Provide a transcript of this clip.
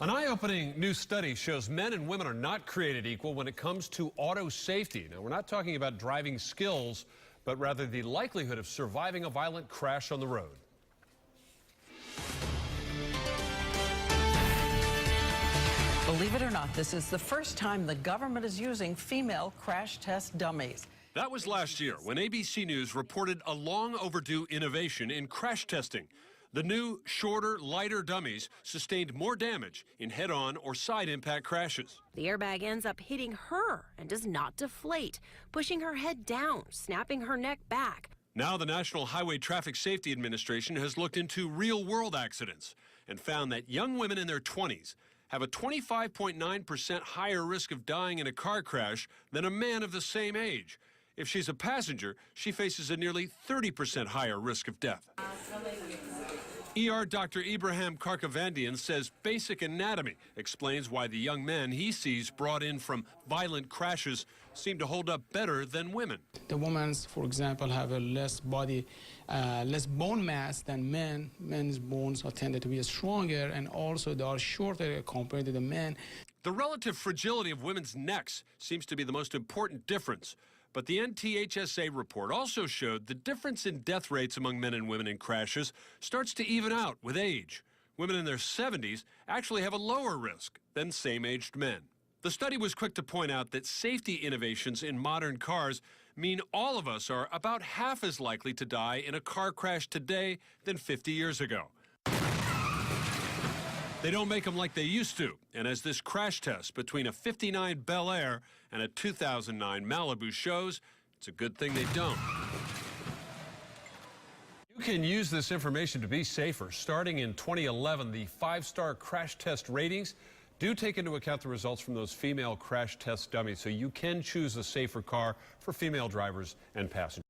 An eye-opening new study shows men and women are not created equal when it comes to auto safety. Now, we're not talking about driving skills, but rather the likelihood of surviving a violent crash on the road. Believe it or not, this is the first time the government is using female crash test dummies. That was last year when ABC News reported a long overdue innovation in crash testing. The new, shorter, lighter dummies sustained more damage in head-on or side impact crashes. The airbag ends up hitting her and does not deflate, pushing her head down, snapping her neck back. Now the National Highway Traffic Safety Administration has looked into real-world accidents and found that young women in their 20s have a 25.9% higher risk of dying in a car crash than a man of the same age. If she's a passenger, she faces a nearly 30% higher risk of death. ER Dr. Ibrahim Karkavandian says basic anatomy explains why the young men he sees brought in from violent crashes seem to hold up better than women. The women, for example, have a less bone mass than men. Men's bones are tended to be stronger, and also they are shorter compared to the men. The relative fragility of women's necks seems to be the most important difference. But the NTHSA report also showed the difference in death rates among men and women in crashes starts to even out with age. Women in their 70s actually have a lower risk than same-aged men. The study was quick to point out that safety innovations in modern cars mean all of us are about half as likely to die in a car crash today than 50 years ago. They don't make them like they used to, and as this crash test between a '59 Bel Air and a 2009 Malibu shows, it's a good thing they don't. You can use this information to be safer. Starting in 2011, the 5-star crash test ratings do take into account the results from those female crash test dummies, so you can choose a safer car for female drivers and passengers.